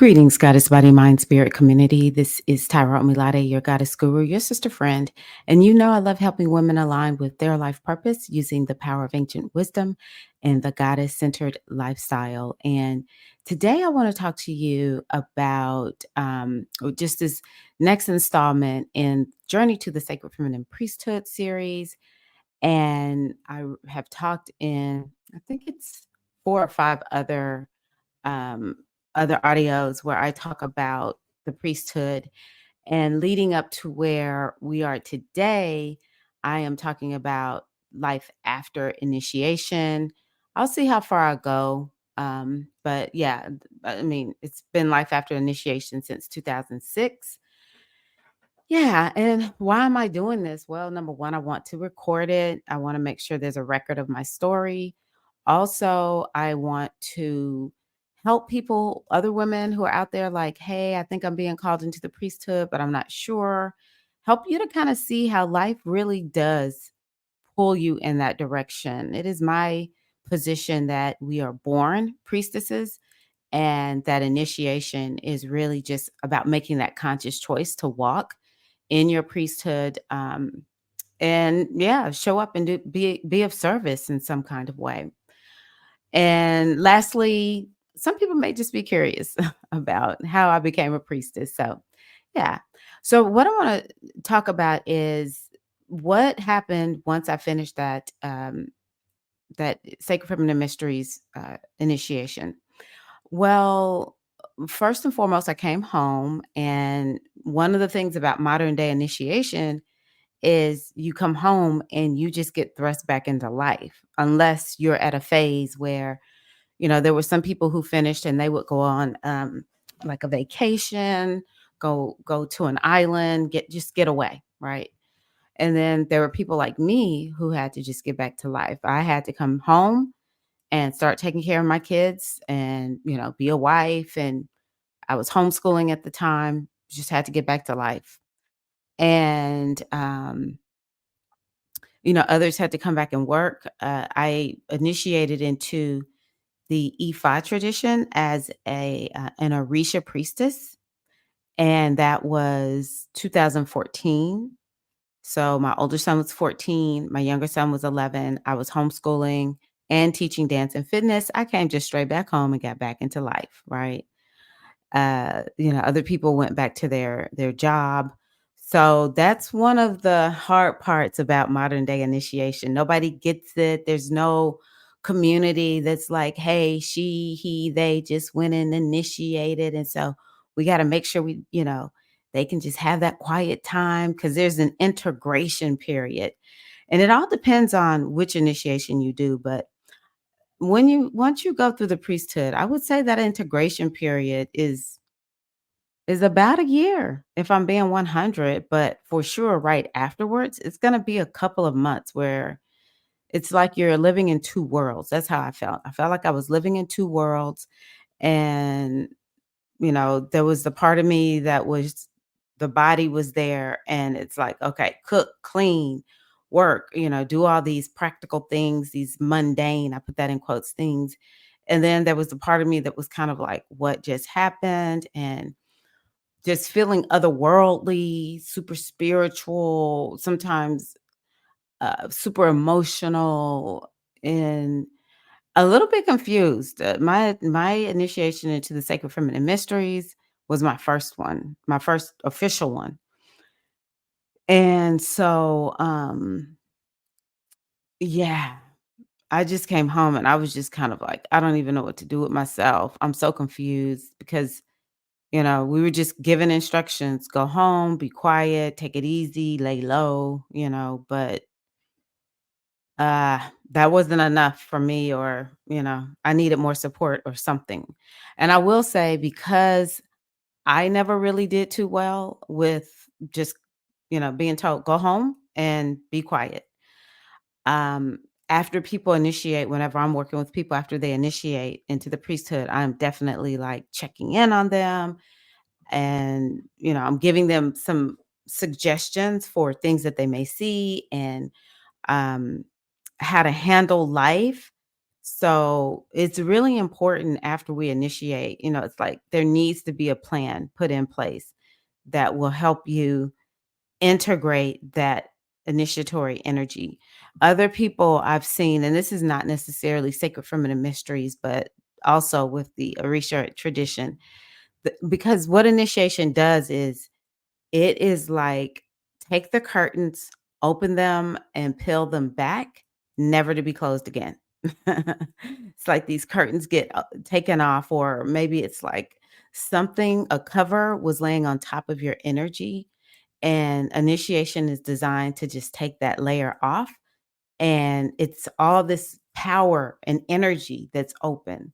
Greetings, Goddess Body Mind Spirit community. This is Tyra Omilade, your goddess guru, your sister friend. And you know I love helping women align with their life purpose using the power of ancient wisdom and the goddess centered lifestyle. And today I want to talk to you about just this next installment in Journey to the Sacred Feminine Priesthood series. And I have talked in, I think it's four or five um, other audios where I talk about the priesthood. And leading up to where we are today, I am talking about life after initiation. I'll see how far I go. But yeah, I mean, it's been life after initiation since 2006. Yeah. And why am I doing this? Well, number one, I want to record it. I want to make sure there's a record of my story. Also, I want to help people, other women who are out there like, hey, I think I'm being called into the priesthood, but I'm not sure. Help you to kind of see how life really does pull you in that direction. It is my position that we are born priestesses and that initiation is really just about making that conscious choice to walk in your priesthood, and yeah, show up and be of service in some kind of way. And lastly, some people may just be curious about how I became a priestess. So yeah. So what I want to talk about is what happened once I finished that Sacred Feminine Mysteries initiation. Well, first and foremost, I came home, and one of the things about modern day initiation is you come home and you just get thrust back into life, unless you're at a phase where, there were some people who finished and they would go on like a vacation, go to an island, get away, right? And then there were people like me who had to just get back to life. I had to come home and start taking care of my kids and, be a wife. And I was homeschooling at the time, just had to get back to life. And, others had to come back and work. I initiated into the Ifa tradition as an Orisha priestess, and that was 2014. So my older son was 14, my younger son was 11. I was homeschooling and teaching dance and fitness. I came just straight back home and got back into life, right? Other people went back to their job. So that's one of the hard parts about modern day initiation. Nobody gets it. There's no community that's like, hey, she, he, they just went and initiated. And so we got to make sure they can just have that quiet time because there's an integration period. And it all depends on which initiation you do. But once you go through the priesthood, I would say that integration period is about a year, if I'm being 100, but for sure right afterwards, it's gonna be a couple of months where it's like you're living in 2 worlds. That's how I felt. I felt like I was living in 2 worlds, and, there was the part of me that was the body was there, and it's like, "Okay, cook, clean, work," do all these practical things, these mundane, I put that in quotes, things, and then there was the part of me that was kind of like, "What just happened?" And just feeling otherworldly, super spiritual, sometimes super emotional, and a little bit confused. My initiation into the Sacred Feminine Mysteries was my first one, my first official one, and so yeah, I just came home and I was just kind of like, I don't even know what to do with myself. I'm so confused because we were just given instructions, go home, be quiet, take it easy, lay low, but that wasn't enough for me, or, I needed more support or something. And I will say, because I never really did too well with just, being told, go home and be quiet. Um, After people initiate, whenever I'm working with people after they initiate into the priesthood, I'm definitely like checking in on them, and I'm giving them some suggestions for things that they may see, and um how to handle life So it's really important after we initiate, it's like there needs to be a plan put in place that will help you integrate that initiatory energy. Other people I've seen, and this is not necessarily Sacred Feminine Mysteries, but also with the Orisha tradition, because what initiation does is it is like take the curtains, open them, and peel them back, never to be closed again. It's like these curtains get taken off, or maybe it's like a cover was laying on top of your energy, and initiation is designed to just take that layer off. And it's all this power and energy that's open.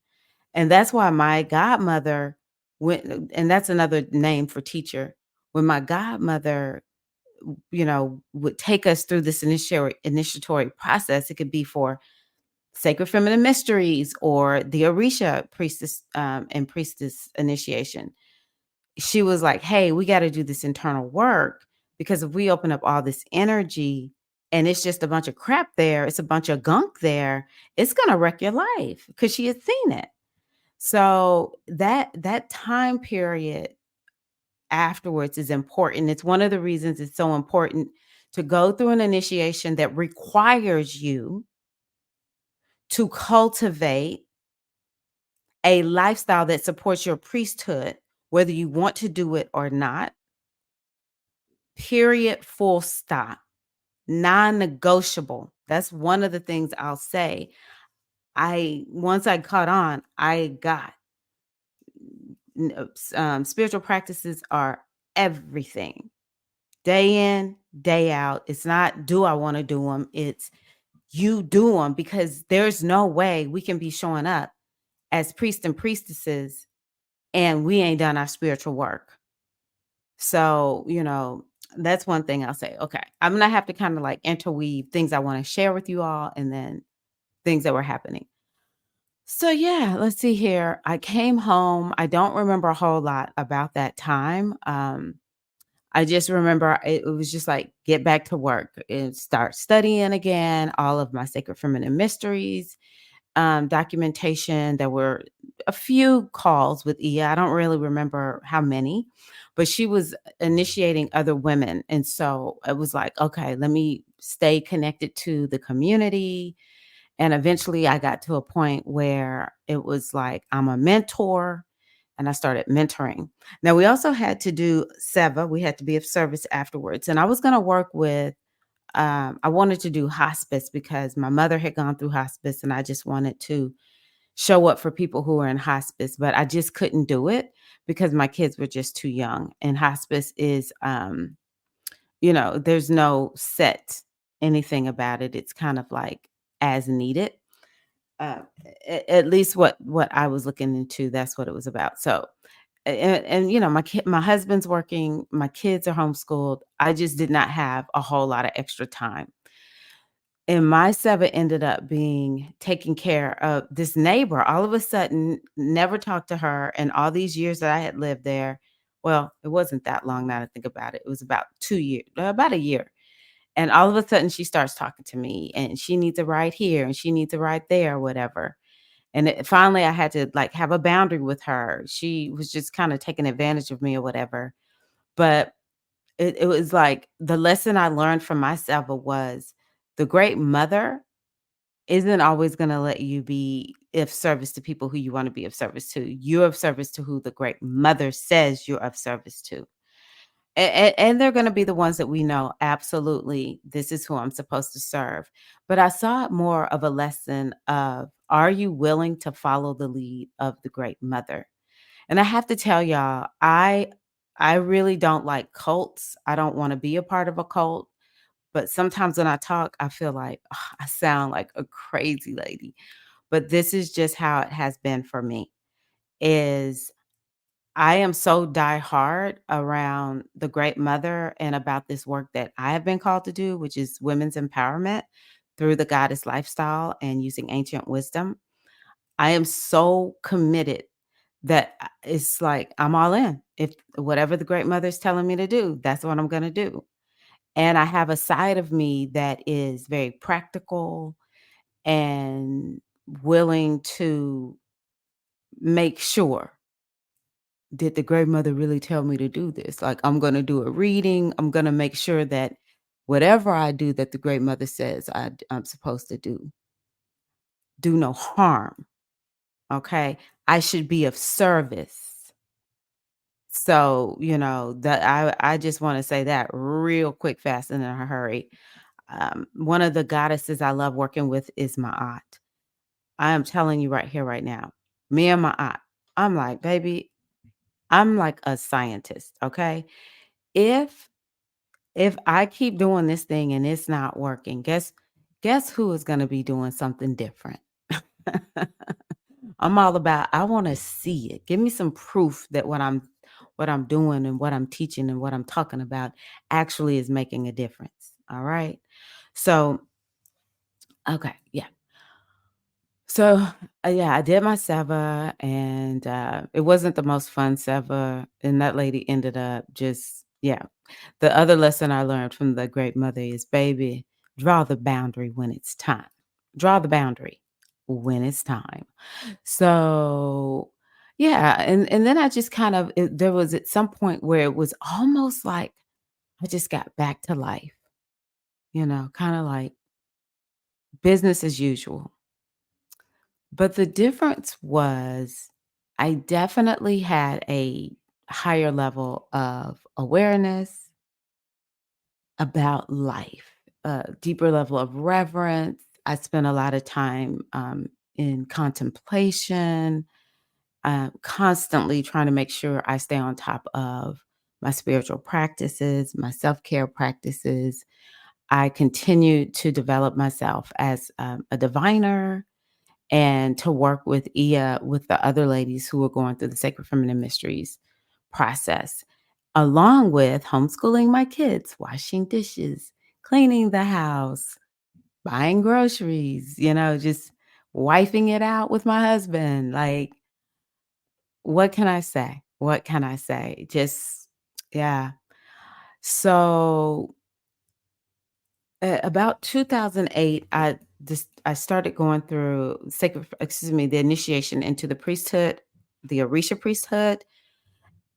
And that's why my godmother went, and that's another name for teacher. When my godmother, would take us through this initiatory process, it could be for Sacred Feminine Mysteries or the Orisha priestess and priestess initiation. She was like, "Hey, we got to do this internal work because if we open up all this energy and it's just a bunch of crap there, it's a bunch of gunk there, it's gonna wreck your life." Because she had seen it. So that time period afterwards is important. It's one of the reasons it's so important to go through an initiation that requires you to cultivate a lifestyle that supports your priesthood, whether you want to do it or not. Period, full stop. Non-negotiable. That's one of the things I'll say. I once I caught on, I got spiritual practices are everything. Day in, day out. It's not do I want to do them? It's you do them because there's no way we can be showing up as priests and priestesses and we ain't done our spiritual work. So, that's one thing I'll say. Okay. I'm going to have to kind of like interweave things I want to share with you all and then things that were happening. So, yeah, let's see here. I came home. I don't remember a whole lot about that time. I just remember it was just like get back to work and start studying again, all of my Sacred Feminine Mysteries, documentation. There were a few calls with Ia. I don't really remember how many, but she was initiating other women. And so it was like, okay, let me stay connected to the community. And eventually I got to a point where it was like, I'm a mentor and I started mentoring. Now we also had to do Seva. We had to be of service afterwards. And I was going to work with I wanted to do hospice because my mother had gone through hospice and I just wanted to show up for people who were in hospice, but I just couldn't do it because my kids were just too young. And hospice is, there's no set anything about it. It's kind of like as needed. Uh, at least what I was looking into, that's what it was about. So, and my husband's working, my kids are homeschooled. I just did not have a whole lot of extra time. And my Seva ended up being taking care of this neighbor. All of a sudden, never talked to her, and all these years that I had lived there. Well, it wasn't that long now to think about it. It was about 2 years, about a year. And all of a sudden, she starts talking to me, and she needs a ride here, and she needs a ride there, or whatever. And finally, I had to like have a boundary with her. She was just kind of taking advantage of me or whatever. But it was like the lesson I learned from myself was the great mother isn't always going to let you be of service to people who you want to be of service to. You're of service to who the great mother says you're of service to. And they're going to be the ones that we know, absolutely, this is who I'm supposed to serve. But I saw it more of a lesson of, are you willing to follow the lead of the great mother? And I have to tell y'all, I really don't like cults. I don't want to be a part of a cult. But sometimes when I talk, I feel like I sound like a crazy lady. But this is just how it has been for me. Is I am so die hard around the great mother and about this work that I have been called to do, which is women's empowerment through the goddess lifestyle and using ancient wisdom. I am so committed that it's like I'm all in. If whatever the great mother is telling me to do, that's what I'm going to do. And I have a side of me that is very practical and willing to make sure, did the great mother really tell me to do this? Like, I'm going to do a reading. I'm going to make sure that whatever I do that the great mother says I'm supposed to do no harm. Okay. I should be of service. So, that I just want to say that real quick, fast, and in a hurry. One of the goddesses I love working with is my aunt. I am telling you right here, right now, me and my aunt, I'm like, baby, I'm like a scientist. Okay. If if I keep doing this thing and it's not working, guess who is going to be doing something different? I'm all about I want to see it. Give me some proof that what I'm doing and what I'm teaching and what I'm talking about actually is making a difference. All right? So, okay, yeah. So, yeah, I did my seva and it wasn't the most fun seva and that lady ended up just yeah. The other lesson I learned from the great mother is, baby, draw the boundary when it's time. Draw the boundary when it's time. So, yeah, and then I just there was at some point where it was almost like I just got back to life, kind of like business as usual. But the difference was I definitely had a higher level of awareness about life, a deeper level of reverence. I spent a lot of time in contemplation, constantly trying to make sure I stay on top of my spiritual practices, my self care practices. I continue to develop myself as a diviner and to work with with the other ladies who were going through the Sacred Feminine Mysteries process, along with homeschooling my kids, washing dishes, cleaning the house, buying groceries, just wifing it out with my husband. Like, what can I say? What can I say? Just, yeah. So, about 2008, I started going through the initiation into the priesthood, the Orisha priesthood,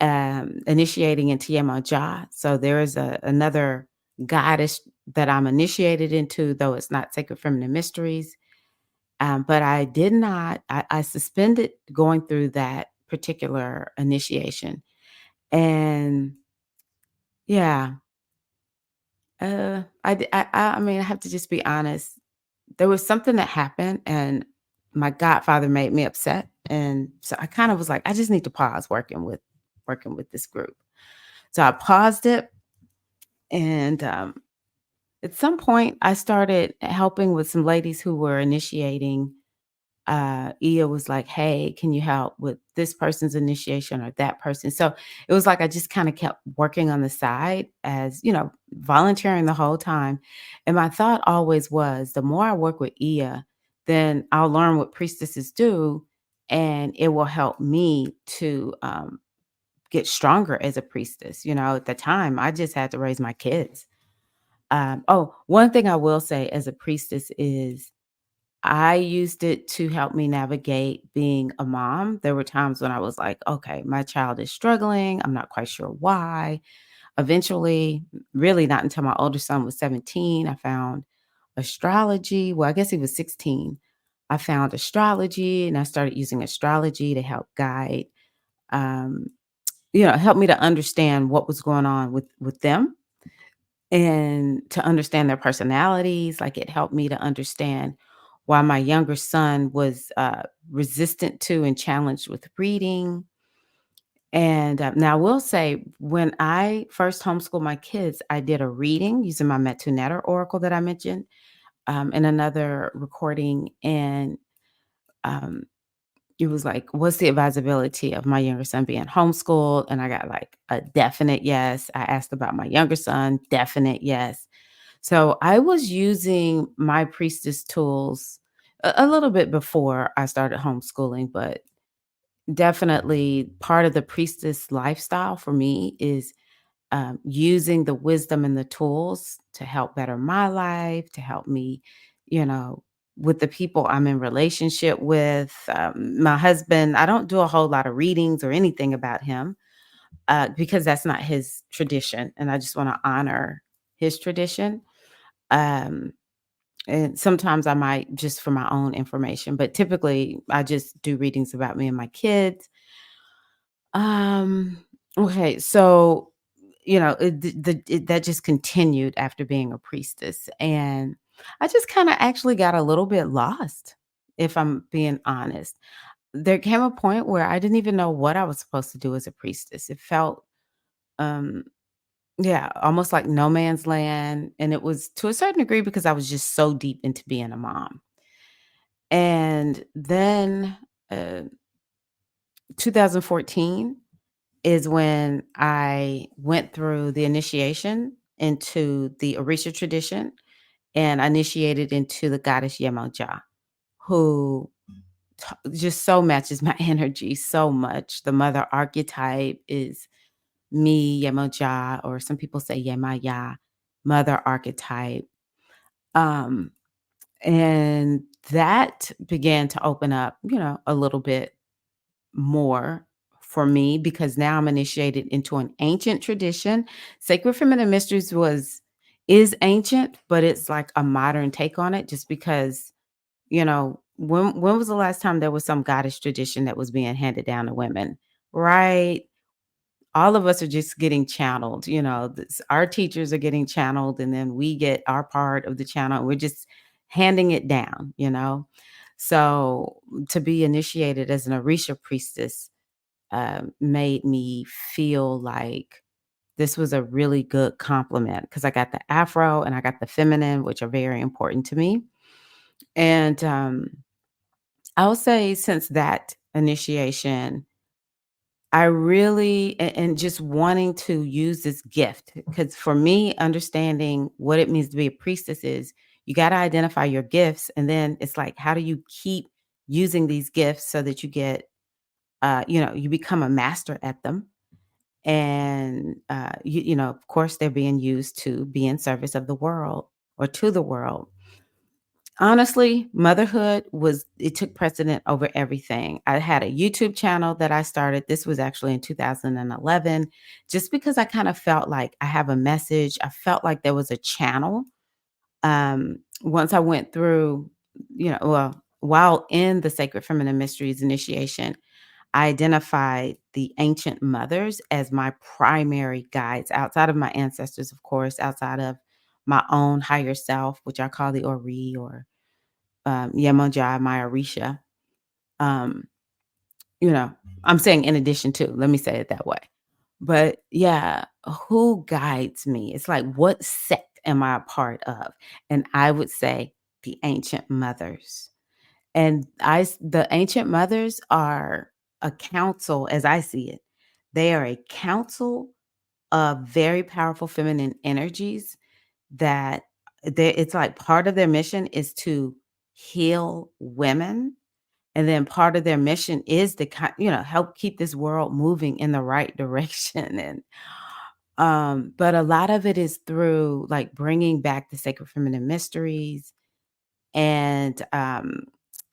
initiating into Yemaja. So there is another goddess that I'm initiated into, though it's not Sacred Feminine Mysteries. But I did not. I suspended going through that particular initiation, and yeah, I mean, I have to just be honest. There was something that happened, and my godfather made me upset, and so I kind of was like, I just need to pause working with this group. So I paused it, and at some point, I started helping with some ladies who were initiating. Ia was like, "Hey, can you help with this person's initiation or that person?" So it was like I just kind of kept working on the side as, volunteering the whole time. And my thought always was the more I work with Ia, then I'll learn what priestesses do and it will help me to get stronger as a priestess. At the time, I just had to raise my kids. One thing I will say as a priestess is I used it to help me navigate being a mom. There were times when I was like, okay, my child is struggling. I'm not quite sure why. Eventually, really not until my older son was 17, I found astrology. Well, I guess he was 16. I found astrology and I started using astrology to help guide, um, help me to understand what was going on with them and to understand their personalities. Like it helped me to understand why my younger son was resistant to and challenged with reading. And now I will say, when I first homeschooled my kids, I did a reading using my Metunetter oracle that I mentioned in another recording. And um, it was like, what's the advisability of my younger son being homeschooled? And I got like a definite yes. I asked about my younger son, definite yes. So I was using my priestess tools a little bit before I started homeschooling, but definitely part of the priestess lifestyle for me is using the wisdom and the tools to help better my life, to help me, you know, with the people I'm in relationship with. My husband, I don't do a whole lot of readings or anything about him because that's not his tradition. And I just want to honor his tradition. Um, and sometimes I might just for my own information, but typically I just do readings about me and my kids. Um, okay, so that just continued after being a priestess, and I just kind of actually got a little bit lost, if I'm being honest. There came a point where I didn't even know what I was supposed to do as a priestess. It felt, um, yeah, almost like no man's land, and it was to a certain degree because I was just so deep into being a mom. And then, uh, 2014 is when I went through the initiation into the Orisha tradition and I initiated into the goddess Yemoja, who just so matches my energy so much. The mother archetype is me, Yemoja, or some people say Yemaya, mother archetype. Um, and that began to open up, a little bit more for me because now I'm initiated into an ancient tradition. Sacred Feminine Mysteries is ancient, but it's like a modern take on it just because, when was the last time there was some goddess tradition that was being handed down to women? Right? All of us are just getting channeled, our teachers are getting channeled and then we get our part of the channel and we're just handing it down. So to be initiated as an Orisha priestess made me feel like this was a really good compliment because I got the Afro and I got the feminine, which are very important to me. And I'll say since that initiation, I really and just wanting to use this gift because for me, understanding what it means to be a priestess is you got to identify your gifts. And then it's like, how do you keep using these gifts so that you get, you become a master at them? And, of course, they're being used to be in service of the world or to the world. Honestly, motherhood it took precedent over everything. I had a YouTube channel that I started. This was actually in 2011, just because I kind of felt like I have a message. I felt like there was a channel. Once I went through, while in the Sacred Feminine Mysteries initiation, I identified the ancient mothers as my primary guides outside of my ancestors, of course, outside of my own higher self, which I call the Ori or Yemoja, my Orisha. Um, you know, I'm saying in addition to, let me say it that way. But yeah, who guides me? It's like, what sect am I a part of? And I would say the ancient mothers. And the ancient mothers are a council, as I see it. They are a council of very powerful feminine energies that it's like part of their mission is to heal women. And then part of their mission is to help keep this world moving in the right direction. And but a lot of it is through like bringing back the sacred feminine mysteries and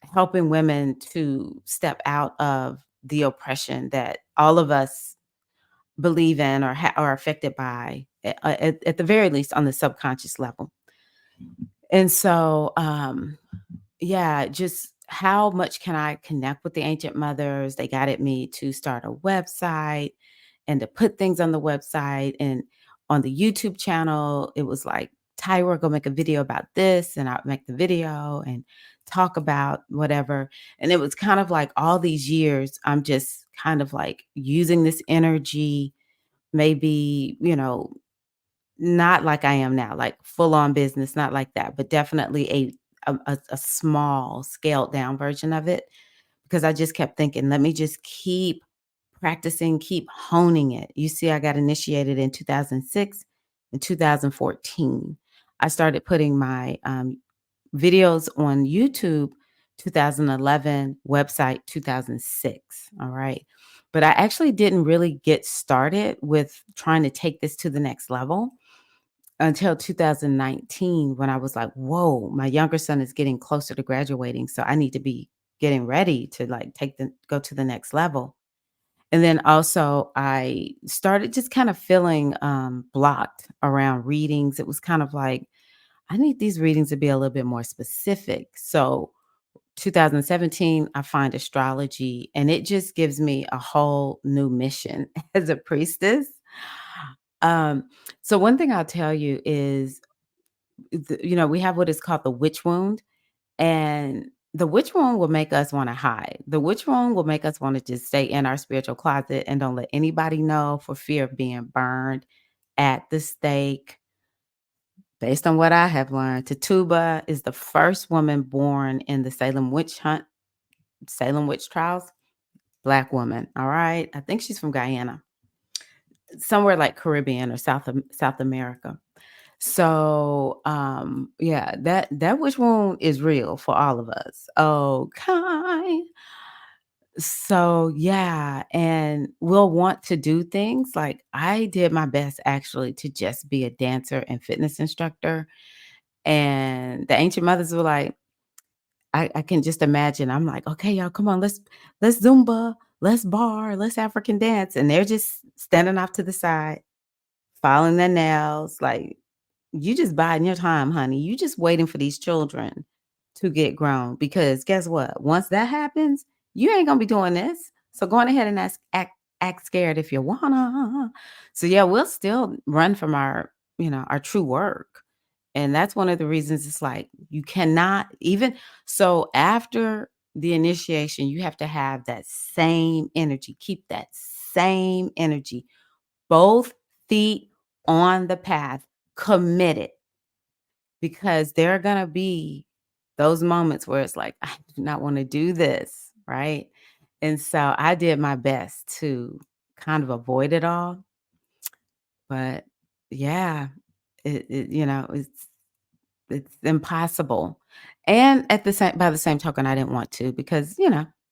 helping women to step out of the oppression that all of us believe in or are affected by at the very least on the subconscious level. And so yeah, just how much can I connect with the ancient mothers? They guided me to start a website and to put things on the website. And on the YouTube channel, it was like, Tyra, go make a video about this. And I'll make the video and talk about whatever. And it was kind of like all these years, I'm just kind of like using this energy, maybe, not like I am now, like full on business, not like that, but definitely a small scaled down version of it because I just kept thinking, let me just keep practicing, keep honing it. You see, I got initiated in 2006 and 2014. I started putting my videos on YouTube 2011, website 2006. All right. But I actually didn't really get started with trying to take this to the next level until 2019 when I was like, "Whoa, my younger son is getting closer to graduating, so I need to be getting ready to, like, take the go to the next level." And then also I started just kind of feeling, blocked around readings. It was kind of like, I need these readings to be a little bit more specific. So 2017, I find astrology, and it just gives me a whole new mission as a priestess. Um, so one thing I'll tell you is, we have what is called the witch wound, and the witch wound will make us want to hide. The witch wound will make us want to just stay in our spiritual closet and don't let anybody know for fear of being burned at the stake. Based on what I have learned, Tituba is the first woman born in the Salem witch trials. Black woman, all right? I think she's from Guyana, somewhere like Caribbean or South America. So, yeah, that witch wound is real for all of us. Okay. So, yeah, and we'll want to do things like I did my best actually to just be a dancer and fitness instructor. And the ancient mothers were like, I can just imagine. I'm like, okay, y'all, come on, let's Zumba, let's bar, let's African dance. And they're just standing off to the side, filing their nails, like, you just biding your time, honey. You just waiting for these children to get grown because guess what? Once that happens, you ain't gonna be doing this. So go on ahead and act scared if you wanna. So yeah, we'll still run from our true work. And that's one of the reasons it's like you cannot even so after the initiation, you have to have that same energy. Keep that same energy. Both feet on the path, committed, because there are gonna be those moments where it's like, "I do not wanna do this," right? And so I did my best to kind of avoid it all, but yeah, it's impossible. And at the same by the same token, I didn't want to because,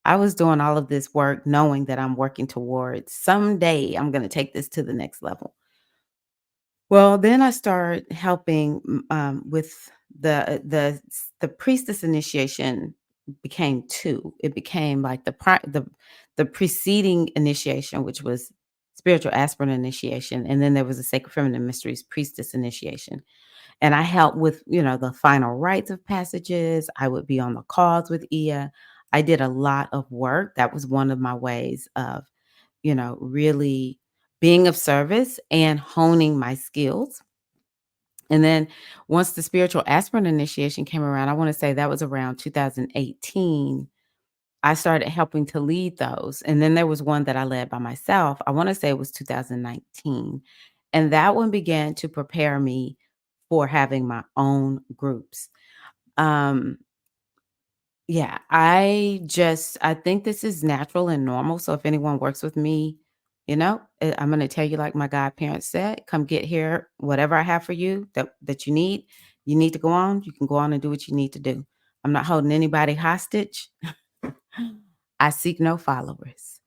I was doing all of this work knowing that I'm working towards someday I'm gonna take this to the next level. Well, then I started helping, with the priestess initiation became 2. It became like the preceding initiation, which was spiritual aspirant initiation, and then there was a Sacred Feminine Mysteries priestess initiation. And I helped with, the final rites of passages. I would be on the calls with Ia. I did a lot of work. That was one of my ways of really being of service and honing my skills. And then once the spiritual aspirant initiation came around, I want to say that was around 2018. I started helping to lead those. And then there was one that I led by myself. I want to say it was 2019. And that one began to prepare me for having my own groups. Um, yeah, I think this is natural and normal, so if anyone works with me, I'm gonna tell you like my godparents said, "Come get here, whatever I have for you that you need to go on, you can go on and do what you need to do. I'm not holding anybody hostage. I seek no followers."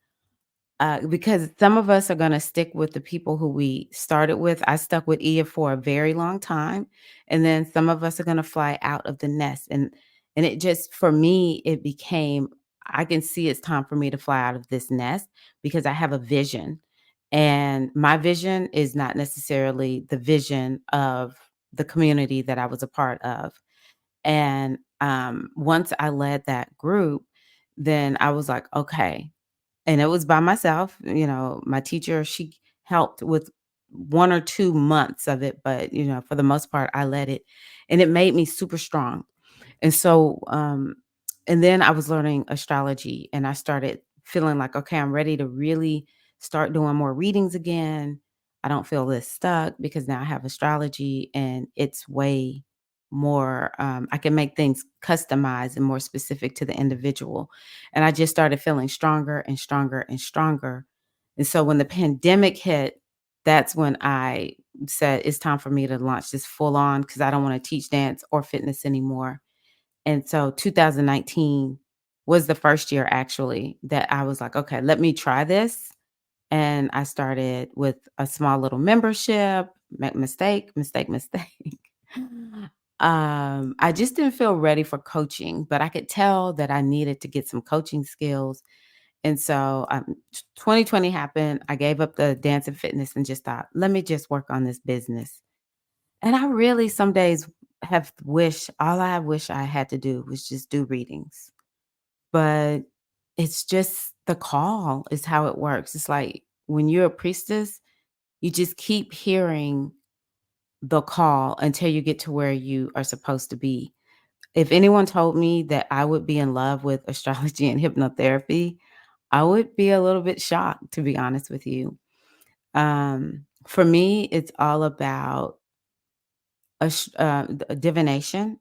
Because some of us are gonna stick with the people who we started with. I stuck with Ia for a very long time, and then some of us are gonna fly out of the nest, and it just for me, it became I can see it's time for me to fly out of this nest because I have a vision, and my vision is not necessarily the vision of the community that I was a part of, and, once I led that group, then I was like, "Okay." And it was by myself, my teacher, she helped with 1 or 2 months of it, but, for the most part, I led it, and it made me super strong. And so, and then I was learning astrology, and I started feeling like, "Okay, I'm ready to really start doing more readings again. I don't feel this stuck because now I have astrology, and it's way more, I can make things customized and more specific to the individual." And I just started feeling stronger and stronger and stronger. And so when the pandemic hit, that's when I said, "It's time for me to launch this full on because I don't wanna teach dance or fitness anymore." And so 2019 was the first year actually that I was like, "Okay, let me try this." And I started with a small little membership, mistake. I just didn't feel ready for coaching, but I could tell that I needed to get some coaching skills. And so 2020 happened. I gave up the dance and fitness and just thought, let me just work on this business. And I really some days have wish all I wish I had to do was just do readings. But it's just the call is how it works. It's like when you're a priestess, you just keep hearing the call until you get to where you are supposed to be. If anyone told me that I would be in love with astrology and hypnotherapy, I would be a little bit shocked, to be honest with you. For me, it's all about divination,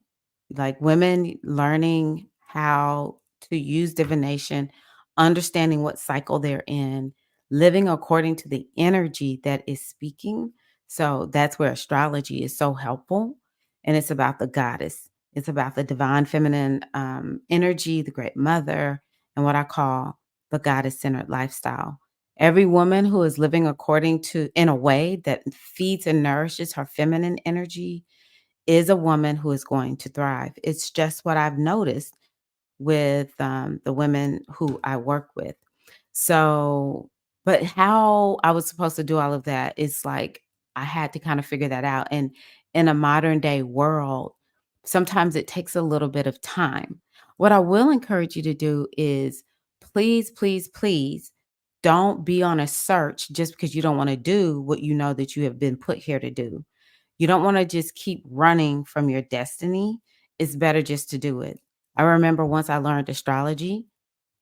like women learning how to use divination, understanding what cycle they're in, living according to the energy that is speaking. So that's where astrology is so helpful. And it's about the goddess, it's about the divine feminine energy, the great mother, and what I call the goddess centered lifestyle. Every woman who is living according to, in a way that feeds and nourishes her feminine energy, is a woman who is going to thrive. It's just what I've noticed with the women who I work with. So, but how I was supposed to do all of that is like I had to kind of figure that out. And in a modern day world, sometimes it takes a little bit of time. What I will encourage you to do is please, please, please don't be on a search just because you don't want to do what you know that you have been put here to do. You don't wanna just keep running from your destiny. It's better just to do it. I remember once I learned astrology,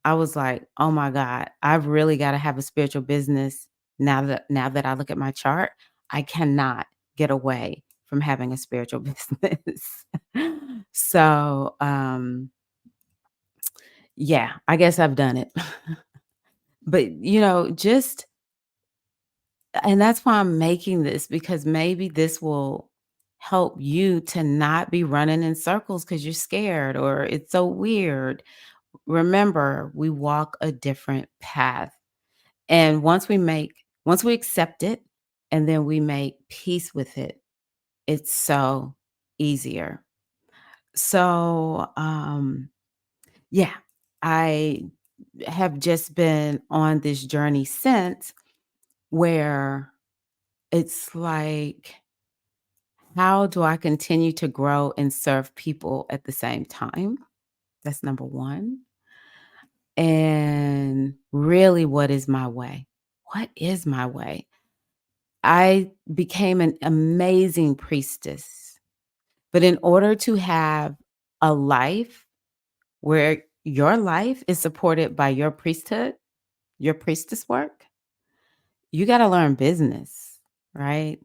I was like, "Oh my god, I've really gotta have a spiritual business now that I look at my chart. I cannot get away from having a spiritual business." So, yeah, I guess I've done it. But, just and that's why I'm making this because maybe this will help you to not be running in circles because you're scared or it's so weird. Remember, we walk a different path. And once we accept it and then we make peace with it, it's so easier. So, yeah, I have just been on this journey since where it's like, how do I continue to grow and serve people at the same time? That's number 1. And really, what is my way? What is my way? I became an amazing priestess, but in order to have a life where your life is supported by your priesthood, your priestess work, you gotta learn business, right?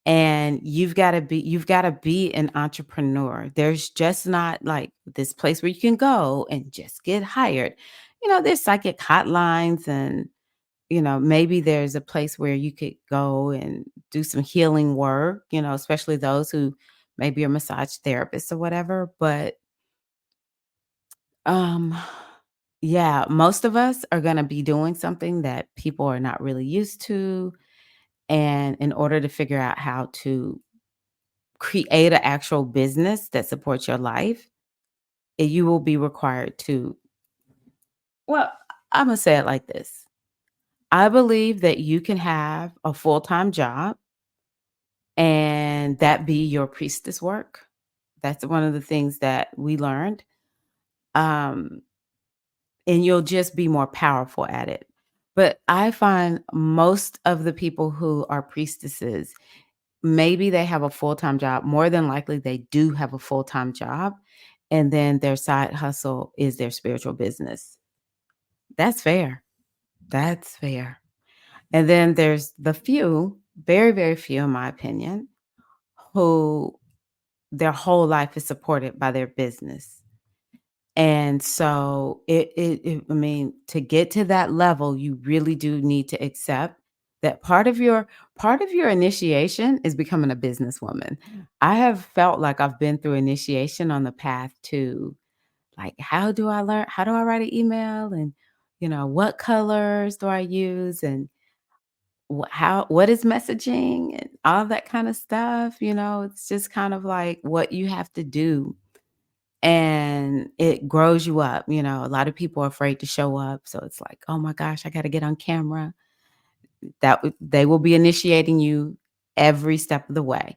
And you've gotta be an entrepreneur. There's just not like this place where you can go and just get hired. There's psychic hotlines and, maybe there's a place where you could go and do some healing work, especially those who maybe are massage therapists or whatever. But um yeah, most of us are gonna be doing something that people are not really used to. And in order to figure out how to create an actual business that supports your life, you will be required to, well, Imma say it like this. I believe that you can have a full-time job and that be your priestess work. That's one of the things that we learned, um, and you'll just be more powerful at it. But I find most of the people who are priestesses, maybe they have a full-time job. More than likely, they do have a full-time job, and then their side hustle is their spiritual business. That's fair. That's fair. And then there's the few, very, very few, in my opinion, who their whole life is supported by their business. And so I mean, to get to that level, you really do need to accept that part of your initiation is becoming a businesswoman. I have felt like I've been through initiation on the path to like, how do I write an email and what colors do I use? And what is messaging and all that kind of stuff, it's just kind of like what you have to do, and it grows you up. A lot of people are afraid to show up, so it's like, "Oh my gosh, I gotta get on camera." They will be initiating you every step of the way,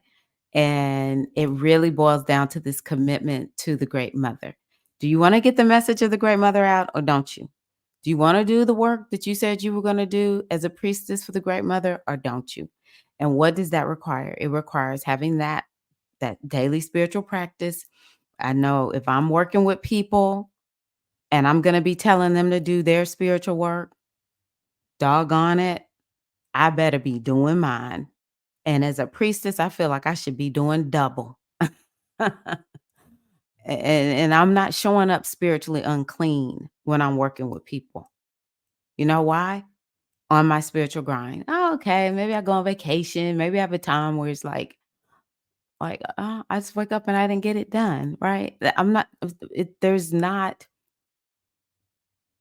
and it really boils down to this commitment to the Great Mother. Do you wanna get the message of the Great Mother out, or don't you? Do you wanna do the work that you said you were gonna do as a priestess for the Great Mother, or don't you? And what does that require? It requires having that daily spiritual practice. I know if I'm working with people and I'm gonna be telling them to do their spiritual work, doggone it, I better be doing mine. And as a priestess, I feel like I should be doing double. And I'm not showing up spiritually unclean when I'm working with people. You know why? On my spiritual grind. Oh, okay, maybe I go on vacation. Maybe I have a time where it's like, I just wake up and I didn't get it done, right? I'm not. There's not.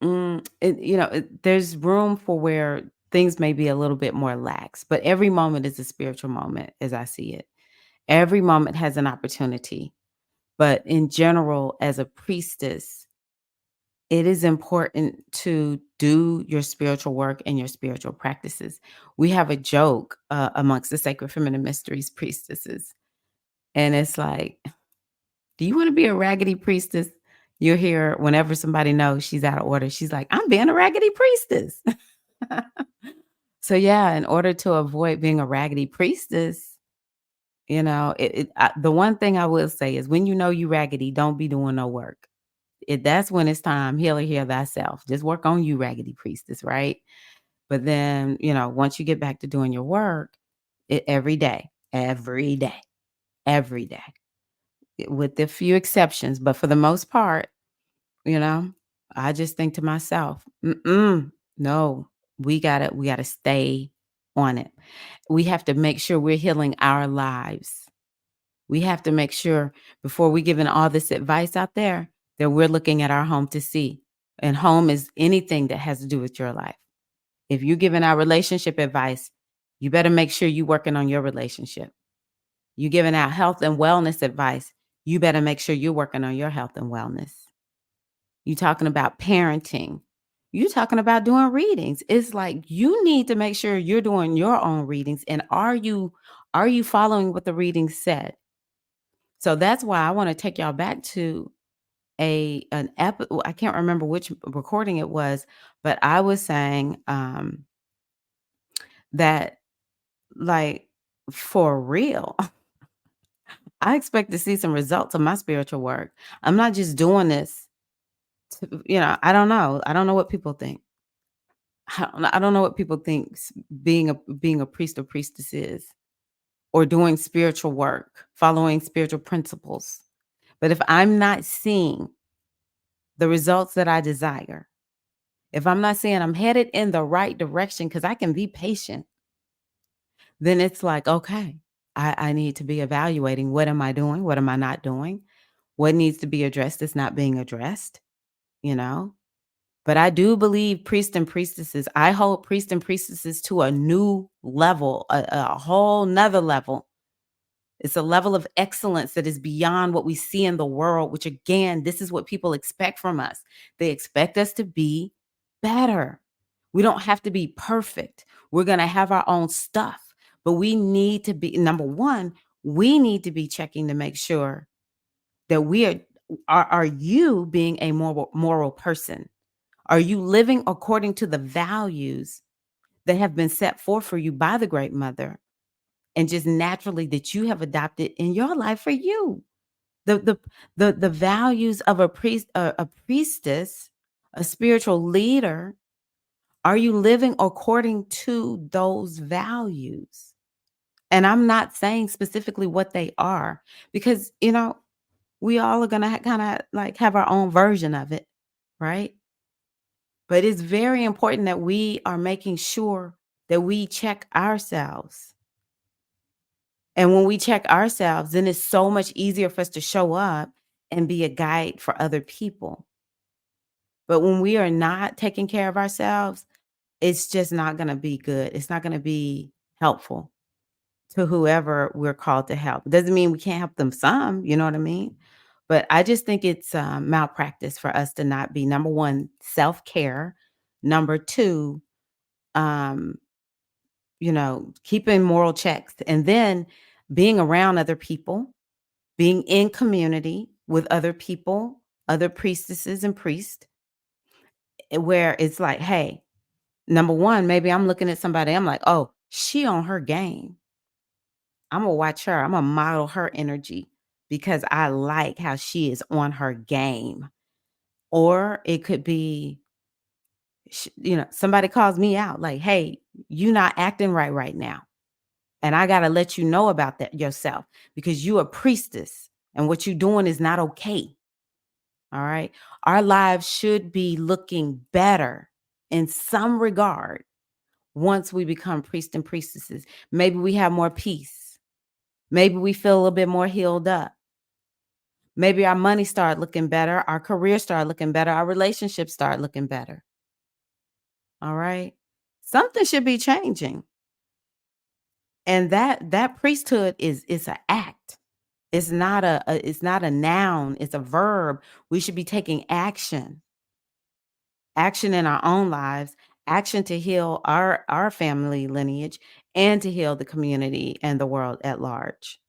There's room for where things may be a little bit more lax, but every moment is a spiritual moment, as I see it. Every moment has an opportunity. But in general, as a priestess, it is important to do your spiritual work and your spiritual practices. We have a joke amongst the Sacred Feminine Mysteries priestesses, and it's like, do you want to be a raggedy priestess? You'll hear whenever somebody knows she's out of order, she's like, I'm being a raggedy priestess. So, yeah, in order to avoid being a raggedy priestess, the one thing I will say is when you know you raggedy, don't be doing no work. That's when it's time, heal or heal thyself. Just work on you, raggedy priestess, right? But then, once you get back to doing your work, every day, every day, every day, with a few exceptions. But for the most part, you know, I just think to myself, no, we gotta stay on it. We have to make sure we're healing our lives. We have to make sure before we giving all this advice out there that we're looking at our home to see. And home is anything that has to do with your life. If you're giving our relationship advice, you better make sure you're working on your relationship. You giving out health and wellness advice, you better make sure you're working on your health and wellness. You talking about parenting. You talking about doing readings. It's like you need to make sure you're doing your own readings, and are you following what the reading said? So that's why I want to take y'all back to I can't remember which recording it was, but I was saying that, like, for real, I expect to see some results of my spiritual work. I'm not just doing this I don't know. I don't know what people think. I don't know what people think being a priest or priestess is, or doing spiritual work, following spiritual principles. But if I'm not seeing the results that I desire, if I'm not seeing I'm headed in the right direction, because I can be patient, then it's like, okay, I need to be evaluating, what am I doing? What am I not doing? What needs to be addressed that's not being addressed, you know? But I do believe priests and priestesses, I hold priests and priestesses to a new level, a whole nother level. It's a level of excellence that is beyond what we see in the world, which again, this is what people expect from us. They expect us to be better. We don't have to be perfect. We're going to have our own stuff, but we need to be, number one, we need to be checking to make sure that are you being a moral person? Are you living according to the values that have been set forth for you by the Great Mother, and just naturally that you have adopted in your life for you? The values of a priestess, a spiritual leader, are you living according to those values? And I'm not saying specifically what they are, because we all are going to kind of like have our own version of it, right? But it's very important that we are making sure that we check ourselves. And when we check ourselves, then it's so much easier for us to show up and be a guide for other people. But when we are not taking care of ourselves, it's just not gonna be good. It's not gonna be helpful to whoever we're called to help. Doesn't mean we can't help them some, you know what I mean? But I just think it's, malpractice for us to not be, number 1, self-care, number 2, um, keeping moral checks, and then being around other people, being in community with other people, other priestesses and priests, where it's like, "Hey," number 1, maybe I'm looking at somebody, I'm like, "Oh, she on her game. Imma watch her. Imma model her energy because I like how she is on her game." Or it could be, somebody calls me out like, "Hey, you not acting right now, and I gotta let you know about that yourself because you a priestess, and what you doing is not okay." All right? Our lives should be looking better in some regard once we become priests and priestesses. Maybe we have more peace. Maybe we feel a little bit more healed up. Maybe our money start looking better, our career start looking better, our relationships start looking better. All right? Something should be changing. And that priesthood is an act. It's not a noun, it's a verb. We should be taking action. Action in our own lives, action to heal our family lineage and to heal the community and the world at large.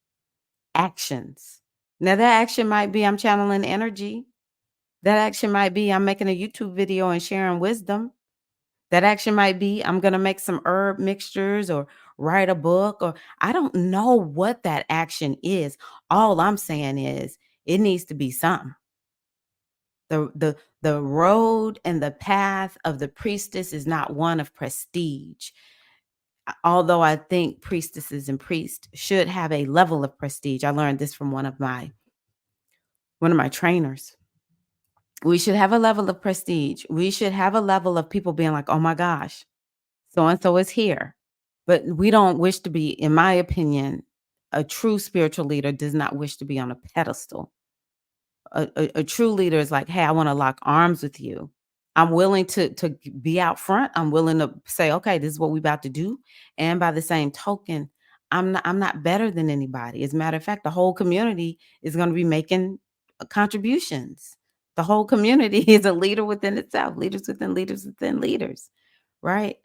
Actions. Now that action might be I'm channeling energy. That action might be I'm making a YouTube video and sharing wisdom. That action might be I'm gonna make some herb mixtures or write a book, or I don't know what that action is. All I'm saying is it needs to be something. The road and the path of the priestess is not one of prestige. Although I think priestesses and priests should have a level of prestige. I learned this from one of my trainers. We should have a level of prestige. We should have a level of people being like, "Oh my gosh, so and so is here." But we don't wish to be, in my opinion, a true spiritual leader does not wish to be on a pedestal. A true leader is like, "Hey, I wanna lock arms with you. I'm willing to be out front. I'm willing to say, 'Okay, this is what we about to do.'" And by the same token, I'm not better than anybody. As a matter of fact, the whole community is gonna be making, contributions. The whole community is a leader within itself, leaders within leaders within leaders, right?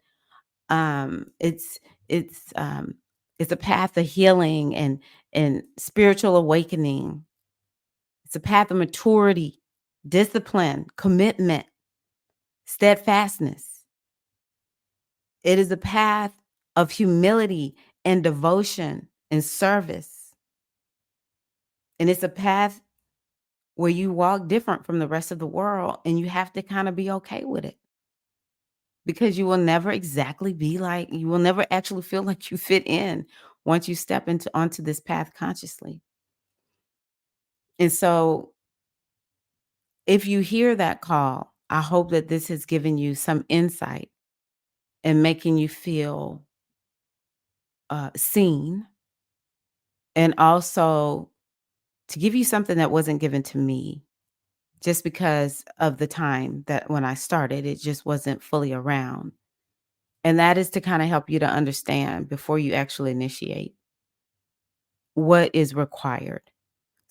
Um, it's it's, um, it's a path of healing and spiritual awakening. It's a path of maturity, discipline, commitment, steadfastness. It is a path of humility and devotion and service. And it's a path where you walk different from the rest of the world and you have to kind of be okay with it because you will never exactly be like, you will never actually feel like you fit in once you step into onto this path consciously. And so if you hear that call, I hope that this has given you some insight and making you feel seen, and also to give you something that wasn't given to me just because of the time that when I started, it just wasn't fully around. And that is to kind of help you to understand before you actually initiate what is required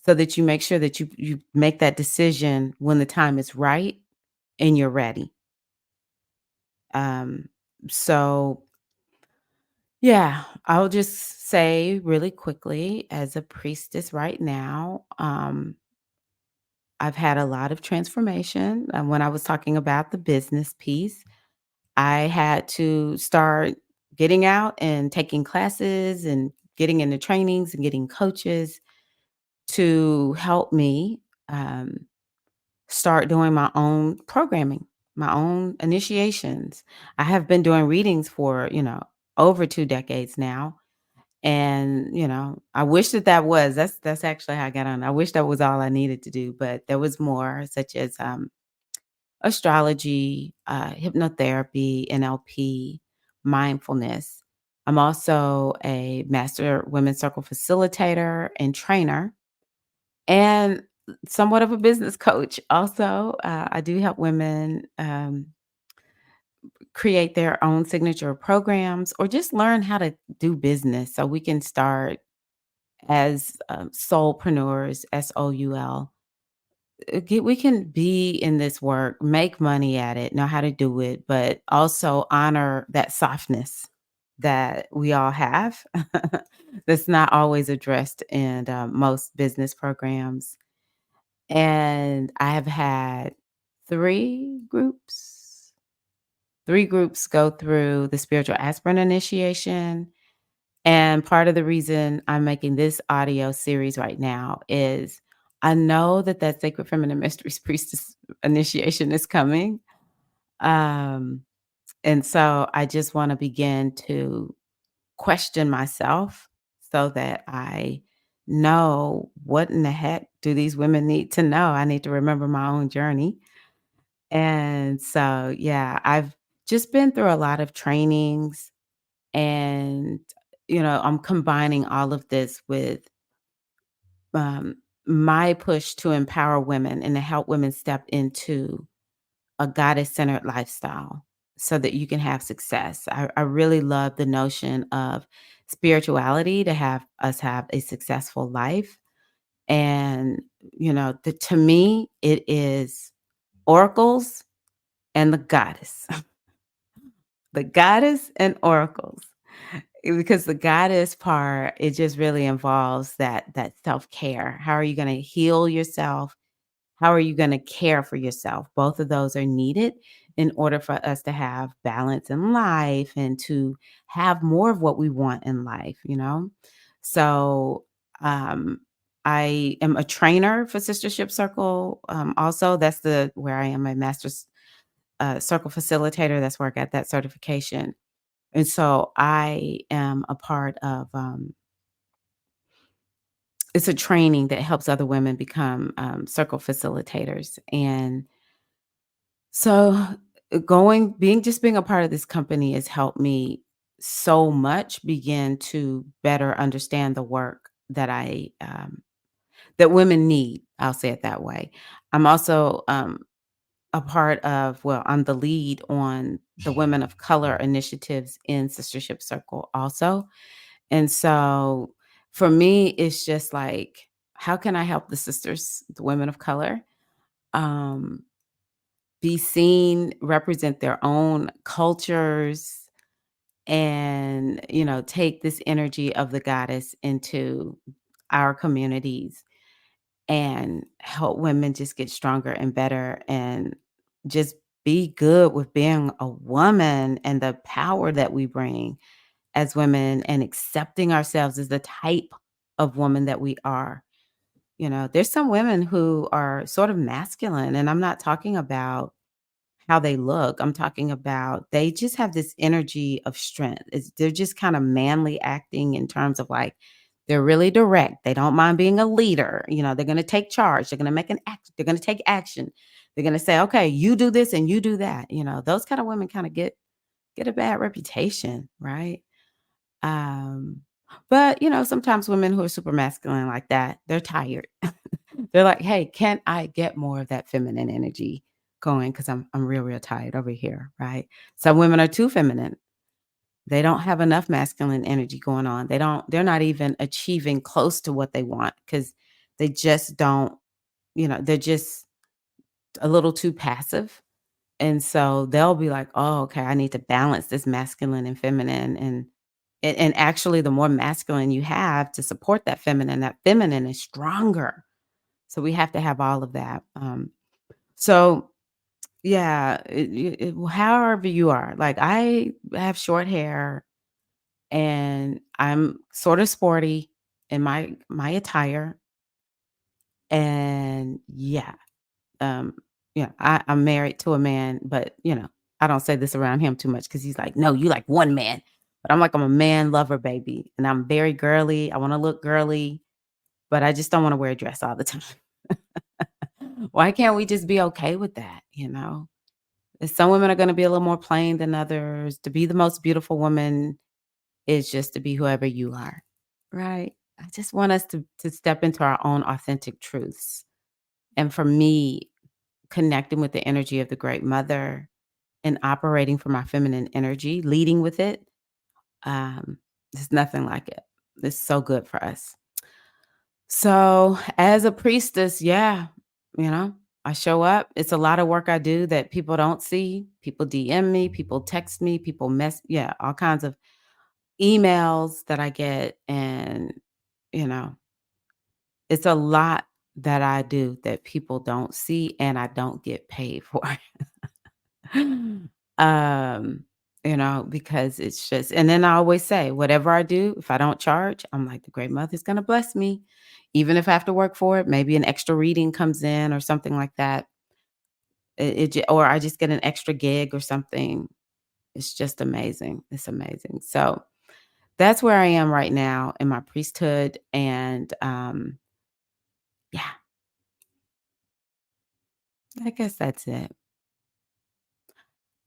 so that you make sure that you make that decision when the time is right and you're ready. Um, so yeah, I'll just say really quickly as a priestess right now, I've had a lot of transformation. When I was talking about the business piece, I had to start getting out and taking classes and getting into trainings and getting coaches to help me start doing my own programming, my own initiations. I have been doing readings for, over 2 decades now. And, I wish that was that's actually how I got on. I wish that was all I needed to do, but there was more, such as astrology, hypnotherapy, NLP, mindfulness. I'm also a master women's circle facilitator and trainer, and somewhat of a business coach. Also, I do help women create their own signature programs or just learn how to do business so we can start as soulpreneurs, soul. We can be in this work, make money at it, know how to do it, but also honor that softness that we all have that's not always addressed in most business programs. And I have had three groups, three groups go through the spiritual aspirin initiation. And part of the reason I'm making this audio series right now is I know that that Sacred Feminine Mysteries Priestess initiation is coming. Um, and so I just want to begin to question myself so that I know what in the heck do these women need to know. I need to remember my own journey. And so, yeah, I've just been through a lot of trainings and, I'm combining all of this with um, my push to empower women and to help women step into a goddess centered lifestyle so that you can have success. I really love the notion of spirituality to have us have a successful life. And, to me, it is oracles and the goddess, the goddess and oracles. Because the goddess part, it just really involves that self-care. How are you gonna heal yourself? How are you gonna care for yourself? Both of those are needed in order for us to have balance in life and to have more of what we want in life? So, um, I am a trainer for Sistership Circle, also, that's the where I am a master's, circle facilitator, that's where I got that certification. And so I am a part of, it's a training that helps other women become circle facilitators. And so being a part of this company has helped me so much begin to better understand the work that women need. I'll say it that way. I'm also a part of, well, I'm the lead on the Women of Color initiatives in Sistership Circle also. And so for me, it's just like, how can I help the sisters, the women of color, um, be seen, represent their own cultures, and, take this energy of the goddess into our communities and help women just get stronger and better and just be good with being a woman and the power that we bring as women and accepting ourselves as the type of woman that we are. There's some women who are sort of masculine, and I'm not talking about how they look. I'm talking about they just have this energy of strength. They're just kind of manly acting in terms of like they're really direct. They don't mind being a leader. They're going to take charge. They're going to make an act. They're going to take action. They're going to say, "Okay, you do this and you do that." Those kind of women kind of get a bad reputation, right? Um, but, sometimes women who are super masculine like that, they're tired. They're like, "Hey, can I get more of that feminine energy going? Because I'm real, real tired over here," right? Some women are too feminine. They don't have enough masculine energy going on. They're not even achieving close to what they want because they just don't, they're just a little too passive. And so they'll be like, "Oh, okay, I need to balance this masculine and feminine." And actually, the more masculine you have to support that feminine is stronger. So we have to have all of that. So yeah, however you are, like I have short hair and I'm sort of sporty in my attire. And um, I'm married to a man, but I don't say this around him too much because he's like, "No, you like one man." But I'm a man lover, baby, and I'm very girly. I want to look girly, but I just don't want to wear a dress all the time. Why can't we just be okay with that? Some women are gonna be a little more plain than others. To be the most beautiful woman is just to be whoever you are, right? I just want us to step into our own authentic truths. And for me, connecting with the energy of the Great Mother and operating from my feminine energy, leading with it, um, there's nothing like it. It's so good for us. So, as a priestess, yeah, you know, I show up. It's a lot of work I do that people don't see. People DM me, people text me, people yeah, all kinds of emails that I get. And, you know, it's a lot that I do that people don't see and I don't get paid for. um, because it's just, and then I always say, whatever I do, if I don't charge, I'm like, the great mother's gonna bless me. Even if I have to work for it, maybe an extra reading comes in or something like that. Or I just get an extra gig or something. It's just amazing. It's amazing. So that's where I am right now in my priesthood. And yeah, I guess that's it.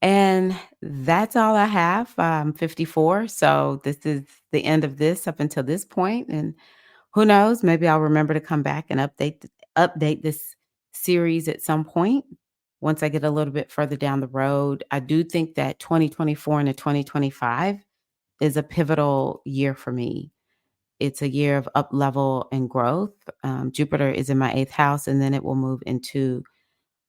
And that's all I have. I'm 54, so this is the end of this up until this point, and who knows, maybe I'll remember to come back and update this series at some point once I get a little bit further down the road. I do think that 2024 into 2025 is a pivotal year for me. It's a year of up level and growth. Jupiter is in my 8th house, and then it will move into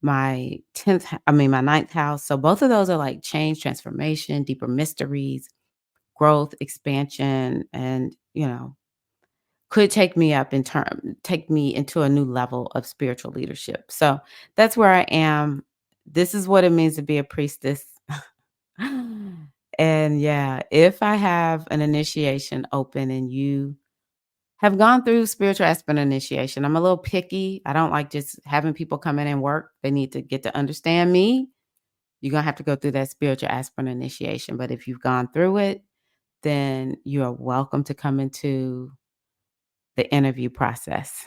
my 10th I mean, my 9th house. So both of those are like change, transformation, deeper mysteries, growth, expansion, and, could take me into a new level of spiritual leadership. So that's where I am. This is what it means to be a priestess. And yeah, if I have an initiation open and you have gone through spiritual aspect initiation, I'm a little picky. I don't like just having people come in and work. They need to get to understand me. You're gonna have to go through that spiritual aspirant initiation. But if you've gone through it, then you are welcome to come into the interview process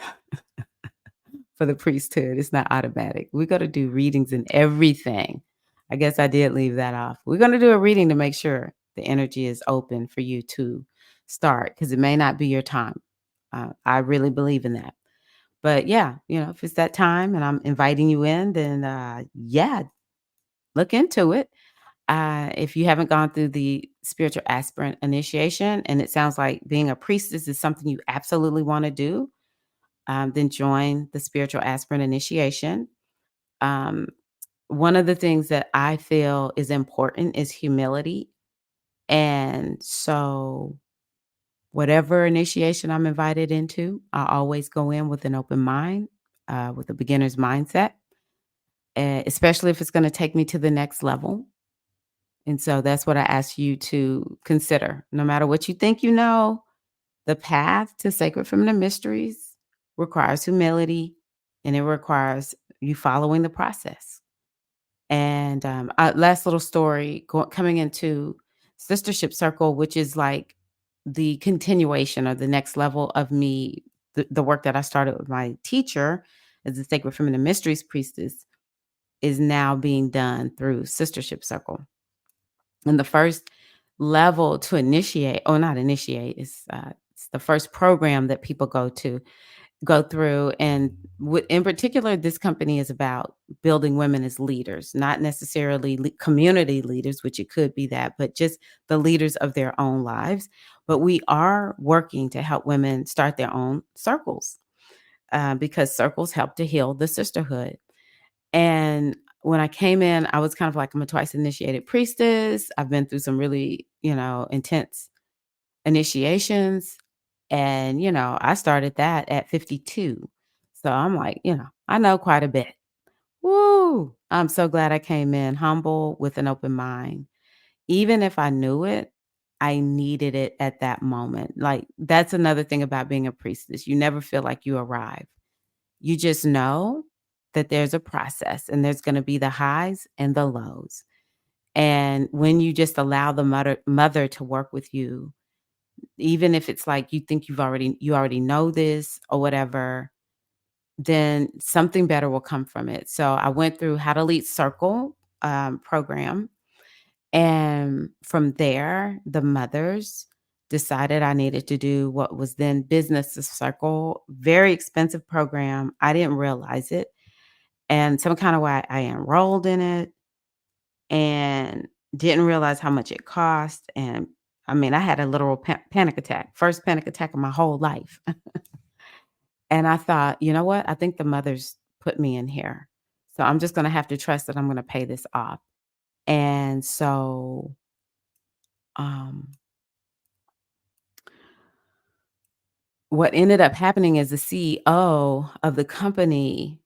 for the priesthood. It's not automatic. We're gonna do readings and everything. I guess I did leave that off. We're gonna do a reading to make sure the energy is open for you to start because it may not be your time. I really believe in that. But yeah, if it's that time and I'm inviting you in, then yeah, look into it. If you haven't gone through the spiritual aspirant initiation and it sounds like being a priestess is something you absolutely want to do, then join the spiritual aspirant initiation. Um, One of the things that I feel is important is humility. And so, whatever initiation I'm invited into, I always go in with an open mind, with a beginner's mindset, especially if it's going to take me to the next level. And so that's what I ask you to consider. No matter what you think the path to sacred feminine mysteries requires humility and it requires you following the process. And last little story coming into Sistership Circle, which is like the continuation or the next level of me, the work that I started with my teacher as a sacred feminine mysteries priestess is now being done through Sistership Circle. And the first level to initiate, or not initiate, it's the first program that people go through. And in particular, this company is about building women as leaders, not necessarily community leaders, which it could be that, but just the leaders of their own lives. But we are working to help women start their own circles because circles help to heal the sisterhood. And when I came in, I was kind of like, I'm a twice initiated priestess. I've been through some really, intense initiations. And, I started that at 52. So I'm like, I know quite a bit. Woo! I'm so glad I came in humble with an open mind. Even if I knew it, I needed it at that moment. Like, that's another thing about being a priestess. You never feel like you arrive. You just know that there's a process and there's going to be the highs and the lows. And when you just allow the mother to work with you, even if it's like you think you already know this or whatever, then something better will come from it. So I went through How to Lead Circle program. And from there, the mothers decided I needed to do what was then Business Circle, very expensive program. I didn't realize it. And some kind of way I enrolled in it. and didn't realize how much it cost, and, I mean, I had a literal panic attack, first panic attack of my whole life, and I thought, "You know what? I think the mothers put me in here, so I'm just gonna have to trust that I'm gonna pay this off." And so, um, what ended up happening is the CEO of the company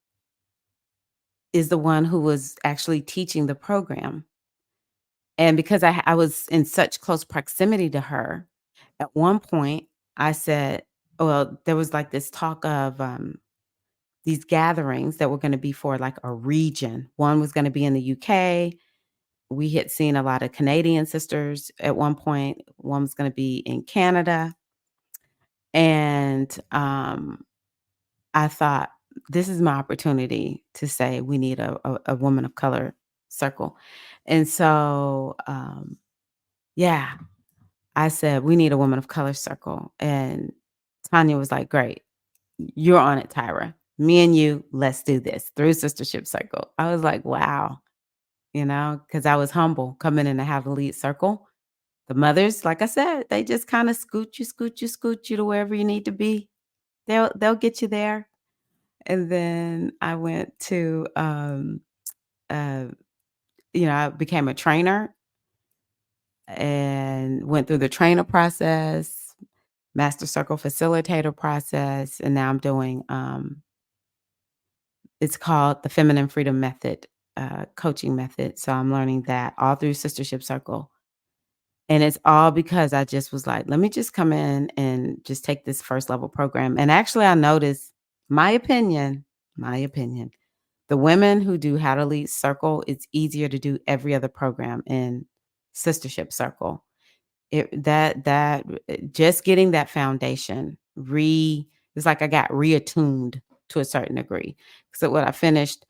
is the one who was actually teaching the program. And because I was in such close proximity to her, at one point, I said well, there was, like, this talk of, these gatherings that were gonna be for, like, a region. One was gonna be in the UK. We had seen a lot of Canadian sisters at one point. One was gonna be in Canada. And, I thought, "This is my opportunity to say we need a woman of color circle." And so, yeah, I said, "We need a woman of color circle." And Tanya was like, "Great. You're on it, Tyra. Me and you, let's do this through Sistership Circle." I was like, "Wow," because I was humble coming in to have the lead circle. The mothers, like I said, they just kinda scoot you to wherever you need to be. They'll get you there. And then I went to, uh, I became a trainer and went through the trainer process, master circle facilitator process, and now I'm doing, it's called the Feminine Freedom Method, coaching method. So I'm learning that all through Sistership Circle. And it's all because I just was like, let me just come in and just take this first level program. And actually, I noticed my opinion, the women who do How to Lead Circle, it's easier to do every other program in Sistership Circle. Just getting that foundation it's like I got reattuned to a certain degree. So when I finished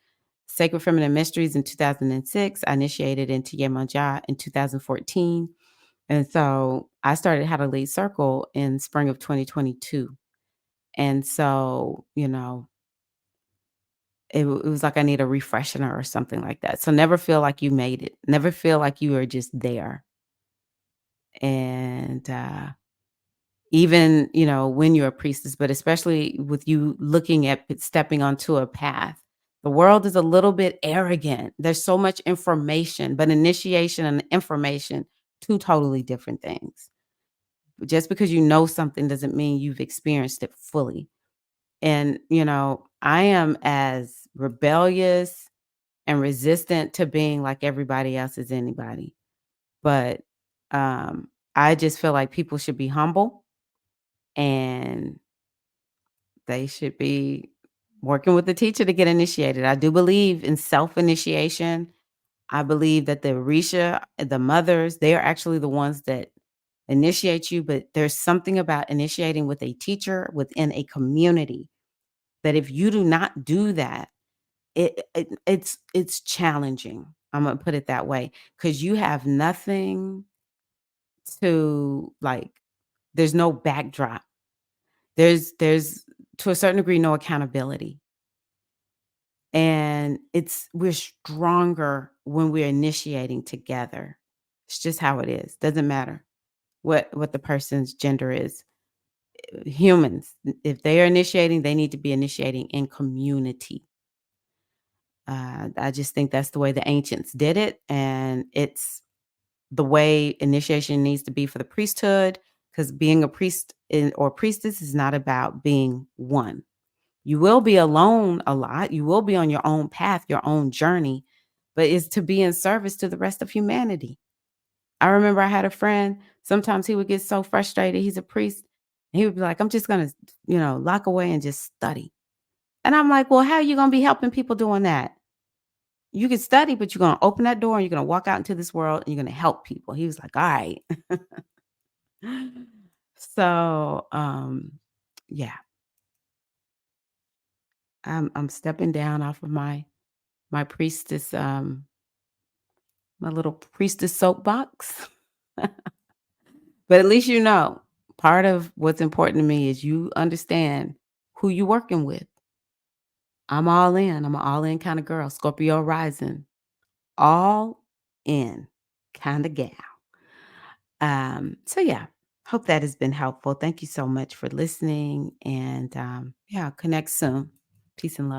Sacred Feminine Mysteries in 2006, I initiated into Yemonja in 2014. And so I started How to Lead Circle in spring of 2022. And so, it was like I need a refreshener or something like that. So never feel like you made it. Never feel like you are just there. And, even, when you're a priestess, but especially with you looking at stepping onto a path, the world is a little bit arrogant. There's so much information, but initiation and information, two totally different things. Just because you know something doesn't mean you've experienced it fully. And, I am as rebellious and resistant to being like everybody else as anybody. But I just feel like people should be humble and they should be working with the teacher to get initiated. I do believe in self-initiation. I believe that the Orisha, the mothers, they are actually the ones that initiate you, but there's something about initiating with a teacher within a community that if you do not do that, it's challenging. I'm gonna put it that way because you have nothing to like. There's no backdrop. There's to a certain degree no accountability. And we're stronger when we're initiating together. It's just how it is. Doesn't matter what the person's gender is. Humans, if they are initiating, they need to be initiating in community. I just think that's the way the ancients did it, and it's the way initiation needs to be for the priesthood. Because being a priest or priestess is not about being one. You will be alone a lot. You will be on your own path, your own journey, but it's to be in service to the rest of humanity. I remember I had a friend, sometimes he would get so frustrated, he's a priest, and he would be like, "I'm just gonna, lock away and just study." And I'm like, "Well, how are you gonna be helping people doing that? You can study, but you're gonna open that door and you're gonna walk out into this world and you're gonna help people." He was like, "All right." So, yeah, I'm stepping down off of my priestess, my little priestess soapbox. But at least part of what's important to me is you understand who you working with. I'm all in. I'm an all in kind of girl. Scorpio rising. All in kind of gal. So yeah, hope that has been helpful. Thank you so much for listening and yeah, connect soon. Peace and love.